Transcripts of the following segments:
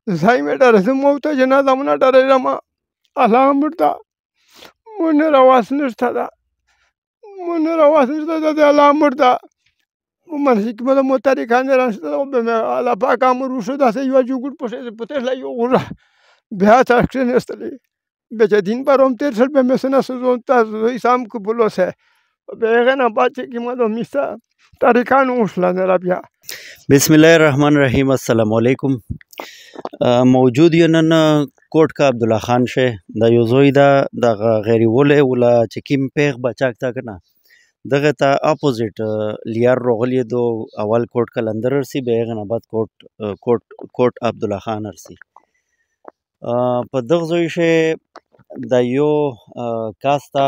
زای مې ډارېده ما ورته چې نه دا مه ډارېږم الله مړته منیر اواز نشته ده منیر اواز نشته ده د الله مړته من حکمت متریکان راشته به مې الله پاک امر وشو داسې یوه جوګوټ په تېښله یو غوږه بیا ته کښېنستلې بیا چې دین بر هم تېر شل بیا مې څه نه سوځول تاسو زوی سام که بلوسه بیا هغې نه بعد چې کومه ده میسته تاریکان وشلنه بیا بسم الله الرحمن الرحیم السلام علیکم موجود یو نن کوټ کا عبدالله خان شه دا یو زوی دا دغه غیر وله ولا چې کیم پیغ بچاک تا کنه دغه ته اپوزیټ لیار روغلی دو اول کوټ کلندر سی به نه بعد کوټ عبدالله خان ارسی په دغه زوی شه د یو کاستا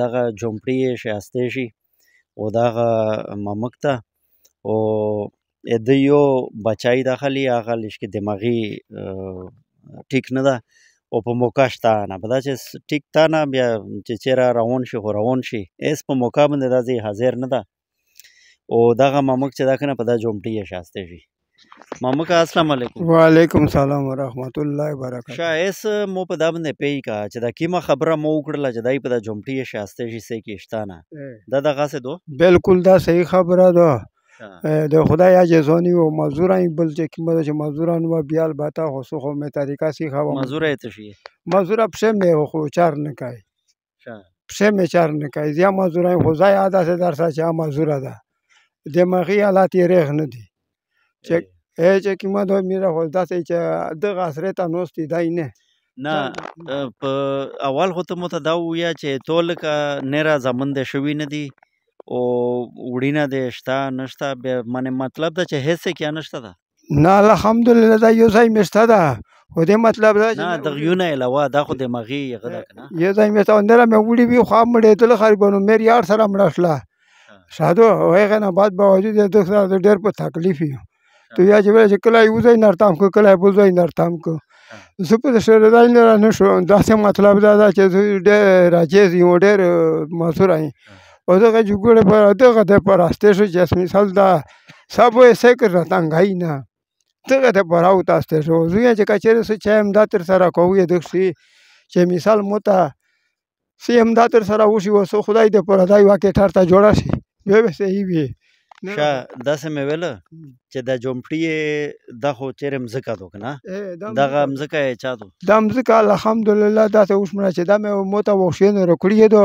دغه جمپړی شاسته شي او دغه ممکتا او د یو بچای داخلي هغه لشکې دماغي ټیک نه ده او په موقع شته نه په دا چې ټیک تا نه بیا چې چېرې روان شي خو روان شي هېڅ په موقع باندې دا ځای حاضر نه ده او دغه مامک چې دا که نه په دا جومټۍ یې شاستی شي مامکه السلام علیکم وعلیکم سلام ورحمت الله وبرکاته شاه هېڅ مو په دا باندې پوهېږي که چې دا کومه خبره مو وکړله چې دی په دا جومټۍ یې شاستی شي څه کې شته نه دا دغسې دو بالکل دا صحیح خبره ده د خدای عجزانی و مزوران بل چې کومه ده چې مزوران و بیا البته خو څه خو مې طریقه سیخه وم مزوره یې څه شي مزوره پښې مې خو چار نه کوي پښې مې چار نه کوي زیا مزوران خو ځای داسې در سره چې مزوره ده دماغي حالات یې ریغ نه دي چې کومه ده میره خو داسې چې دغه عصرې ته نوستې دی نه په اول خو ته مو ته دا ووایه چې تو لکه نیره زامنده شوي نه دي او وړینه دې شته نشته بیا منې مطلب ده چې هېڅ کیا نشته ده نه الحمدلله دا یو ځای مې شته ده خو دې مطلب ده نه د غیونه علاوه دا خو دماغي هغه ده که نه یو ځای مې شته اندره مې وړي وي خوا مړېدله خریبانو مې یار سره مړه شله سادو هغې نه بعد باوجود د سره ډېر په تکلیف یو تو یا چې ویل چې کله یو ځای نرتام کړو کله بل ځای نرتام کړو زه په شهرداري نه رانه شوم داسې مطلب دا ده چې زه ډېر عاجز یم ډېر معذوره یم او دغه جوګړې پر دغه د پر راسته شو چې مثال دا سبو سکر راتنګای نه دغه د پر او تاسته شو زه چې کچره څه چې امداد تر سره کوی دغه شي چې مثال موته سی امداد تر سره وشي وسو خدای دې پر دای واکه ټارته جوړه شي به صحیح وي شا داسې مې ویله چې د جومپړي د خو چیرې مځکه دو که نه دغه مځکه یې چا دو دا مځکه الحمدلله داسې وشمره چې دا مې موته وښیونه راکړي دو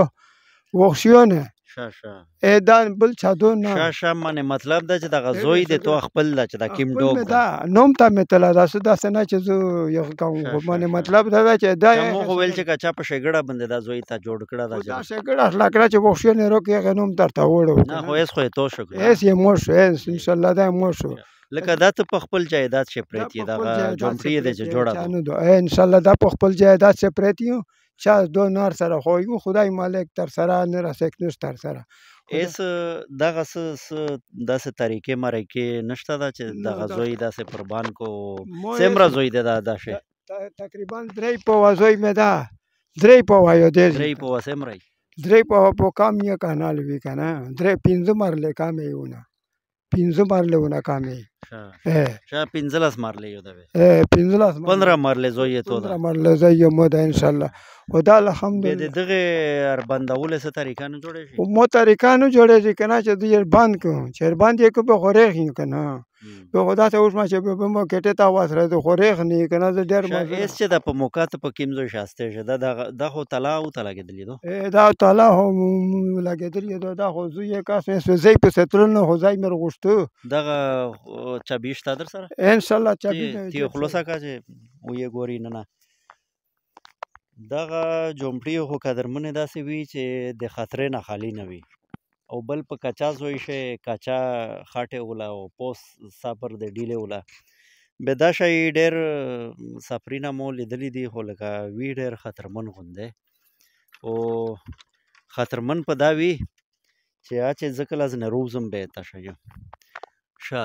وښیونه دا بل چا دو نه شا منې مطلب ده چې دغه زوی دی تو خپل ده چې دا کیم ډوګ دا نوم ته مې تله داسې نه چې زه یو کوم منې مطلب دا ده چې دا مو خو ویل چې که چا په ښېګړه باندې دا زوی ته جوړ کړه دا ښېګړه اخلا کړه چې وښیونه راکړي هغې نوم درته وړو نه خو هېڅ خو یې تو شو هېڅ یې مړ شو هېڅ انشاءالله دا یې مړ شو لکه دا ته په خپل جایداد چې پرېت یې دغه جومپړي دی چې جوړه ده انشاءالله دا په خپل جایداد چې پرېت یو چا دو نار سره خو یو خدای مالک تر سره نه رسېک نشته تر سره هېڅ دغه څه داسې طریقې مرکې نشته ده چې دغه زوی داسې قربان کو څومره زوی دی دا شی تقریبا 3 پوه زوی مې ده 3 پوه یو دی 3 پوه څومره 3 پوه په کام یې کانال وي که نه 5 مرلې کام یې ونه 5 مرلې ونه کام یې شا 15 مرلې یو ده 15 مرلې زوی یې تو ده 15 مرلې زوی یې مو ده انشاءالله خدا الحمدلله د دغه اربندول څه طریقه نه جوړې شي مو طریقه نه جوړې شي که نه چې دوی بند کړو چې بند یې کړو به خورېږي که نه به خدا ته اوس ما چې به مو کټې ته واسره د خورېغ نه که نه زه ډېر هېڅ چې د په موقع ته په کوم ځای شاستی شه دا خو تلا اوته لګېدلي دو دا تلا خو لګېدلي دو دا خو زوی یې کاس مې ځای پسې تلل نه خو ځای مې غوښته دغه چابي شته در سره انشاءالله چابي تیو خلاصه کا چې ویې ګوري نه دغه جومپړي خو قدرمنې داسې وي چې د خطرې نه خالي نه وي او بل په کچا زوی شي کچا خاټې وله او پوس سفر د ډیلې وله به دا شی ډېر سفرونه مو لیدلي دي خو لکه وي ډېر خطرمن غوندې او خطرمن په دا وي چې چې زه کله ځنې روزم به یې تشه یم شه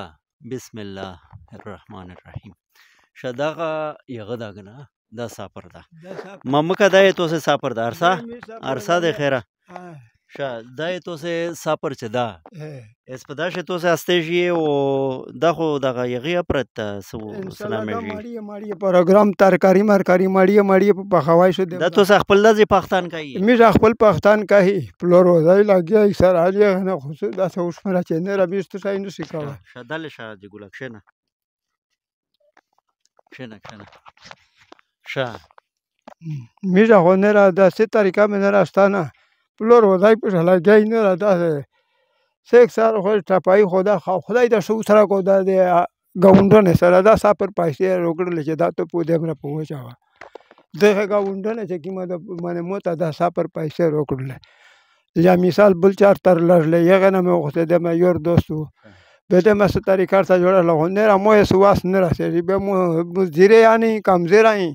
بسم الله الرحمن الرحیم شه دغه یغه ده که نه دا سفر ده ممکه دا یې توسې سفر ده ارسا د خیره شه دا یې توسې ساپر چې دا اس په دا شه توسې استېږي او دا خو دغه یغې اپرت ته څه نامېږي ماړی پروګرام ترکاری مرکاری ماړی په پخوای شو دا توسې خپل لږ پښتون کوي میږ خپل پښتون کوي پلور وځي لګي سر علي نه خصوص دا څه وشمره چې نه ربيست څه نه شي کاوه شدل شه د ګلک شنه شه میږ خو نه را د څه طریقه مې نه راستانه پلور وځي په لګي نه را دا سیک سر خو ټپای خدا خدای د شو سره کو د گاونډونه سره دا سفر پایسته روکړل چې دا ته په دې مر پوهچاوه دغه گاونډونه چې کیمه د باندې موته دا سفر پایسته روکړل یا مثال بل چار تر لړلې یغه نه مې وخته د مې یور دوستو به د مس طریقه سره جوړل نه را مو سواس نه راسي به مو مزیره یعنی کمزورای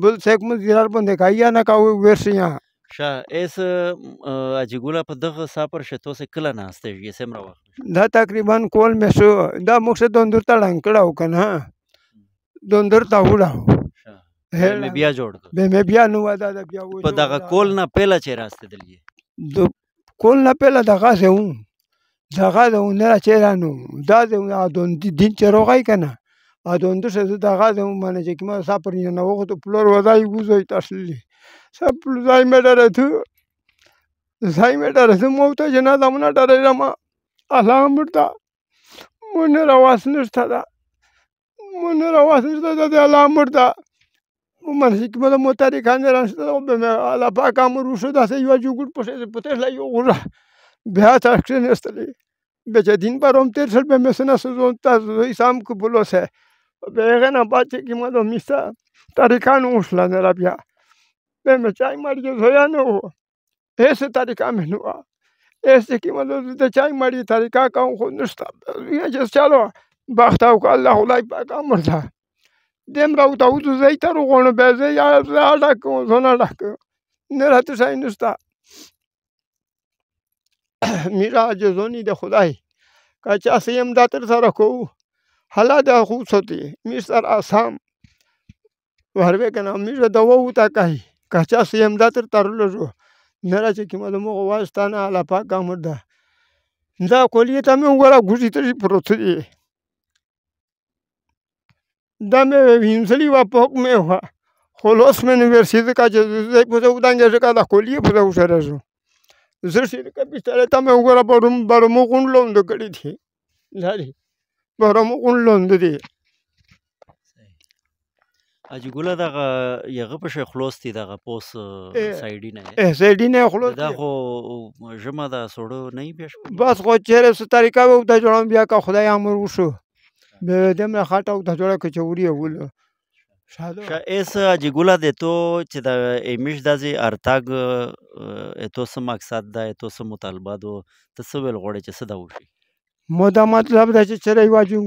بل څوک مزیرار باندې کایا نه کاوه ورسیا شه ایس اجګولا په دغه سفر شته څه کله نه استې یې سمره وخت دا تقریبا کول مې شو دا مخه دوندر ته ډنګ کړهو کنه دوندر ته وړاو مې بیا جوړ به مې بیا نو دا بیا و په دغه کول نه پهلا چې راسته دلې کول نه پهلا دغه زه و دغه نه چیرانو دا دوند دین چروغای کنه ا دوند څه دغه باندې چې کوم سفر نه وخت پلور وځي وځي تاسلی سب زای مې ډره مو ته جنا دمنه ډره ما الله مردا مون رواس نشته دا د الله مردا من حکمت مو طریقه نه راشته به الله پاک امر وشو دا یو جوړ پته لا یو غره بیا تاسو نه استلی به دین پروم تر سر به مسنه سوزون تاسو اسلام قبول وسه به غنا باچ کی مو میسا طریقه نو وشلا نه بیا به مې چای مړی زویا نه و ایسه طریقه مې نو ایسه کی مو د چای مړی طریقه کوم خو نشته یا چې چالو بخت او الله خدای پاک امر ده دیم راو ته وځو زې تر غونه به زې یا راډا کو زونه ډاک نه راته شای نشته میرا جزونی د خدای کا چا سیم دا تر سره کو حالا د خو سوتی می سر اسام وربه کنه میرا دوا وتا کوي کا چا سیم دا تر لږو نه راځي کی مله مو واسطانه الله پاک امر ده دا کولیه ته مې وګوره ګوزی ته پروت دی دا مې وینځلی و پوک مې و خلاص مې یونیورسيټي کا چې په ودانګه ځکه دا کولیه په وسره شو زه شي کا پښتاله ته مې وګوره بارمو غونډلوند کړی دی لاري بارمو غونډلوند دی اجګولا دغه یغه په شیخ خلاصتي دغه پوس سایډی نه خلاص دا خو جمع دا سوړو نه بیش بس خو چیرې څه طریقه و ته جوړم بیا کا خدای امر وشو به دم نه خاطه او ته جوړه کچوري ول شاده ایس اجګولا د تو چې د ایمش دازي ارتاګ اتو سم مقصد دا اتو سم مطالبه دو تسویل غوړي چې صدا وشي مو دا مطلب دا چې چرې واجو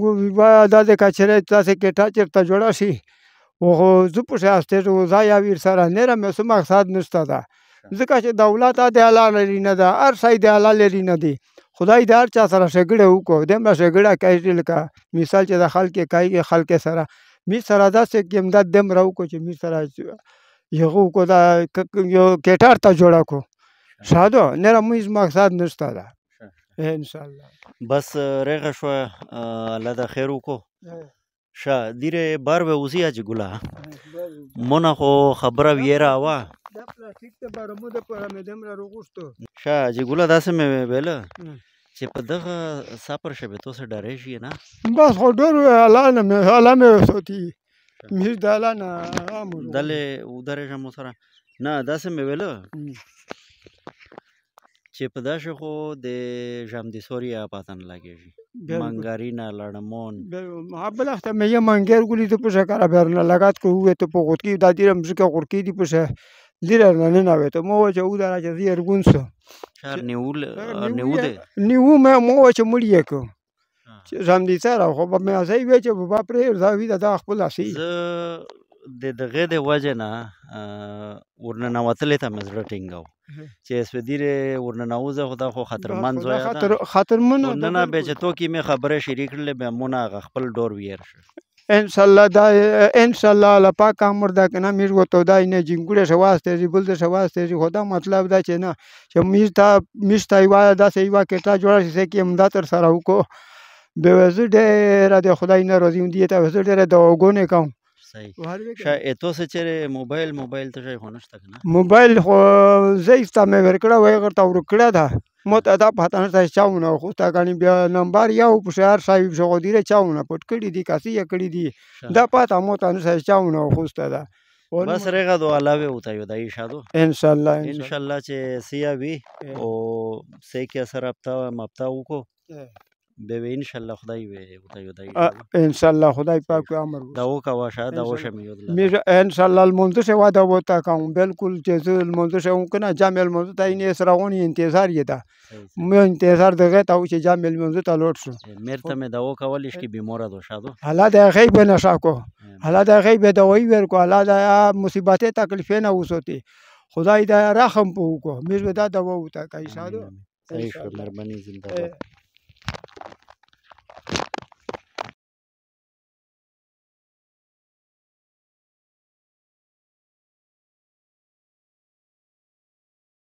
دا د کچره تاسو کېټا چرته جوړه شي او زه په شاسته روزایا ویر سره نه مې سم مقصد نشته دا ځکه چې دولت د حلال لري نه دا هر شي د حلال لري نه دی خدای د هر چا سره شګړه وکړو د ما شګړه کوي لکه مثال چې د خلک سره می سره دا چې امداد دم راو کو چې می سره یو کو دا یو کېټار ته جوړه کو شاده نه مې مقصد نشته دا ان شاء الله بس رغه شو الله د خیر وکړو شا دیره بار به اوسی اجګولا مونږ خو خبره ویرا وا دا پلاستیک ته بارمو د پر مې دم را روغستو شا اجګولا داسې مې ویل چې په دغه سفر شبه تو سره ډارې شي نه بس خو ډور الله مې سوتي مې د الله نه دله ودره جمو سره نه داسې مې ویل چې په داسې خو د ژامدې سوریا پاتن لګېږي منګارینا لړمون بل وخت مې یې منګر ګولې ته په شکر برنه لګات کو هو ته په غوت کې د دې مزګه غورکی دی په شه دیره نه نه وته مو چې و دا چې زیر ګونسو شهر نیو مې مو چې مړی کو چې ژامدې سره خو به مې ځای وی چې په پرې ځاوی دا خپل اسی د دغه د وجه نه ورننه وتلې ته مزړه ټینګاو چې سپدیره ورننه وځه خدا خو خطرمن زویا خطرمن نه به چې تو کې مې خبره شریک کړلې به مونږه خپل ډور ویر شه انشالله دا انشالله الله پاک امر دا کنه میز وته دا نه جنګړې شواسته دی بل د شواسته دی خدا مطلب دا چې نه چې میز تا یوا دا سی یوا کټه جوړ شي کې امدا تر سره وکړو به وزه ډېر د خدای نه راضي دی ته وزه ډېر د وګونه کوم صحیح شاید تو څه چیرې موبایل ته شي خو نشته کنه موبایل خو زیستا مې ورکړه وای غرته ورکړه دا مته دا پته نه چاونه خو تا غني بیا نمبر یو په شهر صاحب شغو دی چاونه پټ کړي دي کاسي کړي دي دا پته مته نه چاونه خو ستا دا بس رega دو علاوه ہوتا ہے دای شادو انشاءالله چې سیا وی او سې کې اثر اپتا کو به ان شاء الله خدای وي وتای ان شاء الله خدای پاک امر دا وکا واشه دا وشه میود میر ان شاء الله المنذ سے وعده ہوتا کاؤں بالکل جیسے المنذ سے ہوں کنا جامع المنذ تاین اسراغونی انتظار یدا مې انتظار دغه تا چې جامع المنذ ته لوټ شو مرته مې دا وکا ولش کی بیمار دو شادو حالا د غیب نشا کو حالا د غیب د وی ور کو حالا د مصیبت تکلیف نه وسوتی خدای دا رحم پو کو میر دا دوا ہوتا کای شادو صحیح مهرباني زنده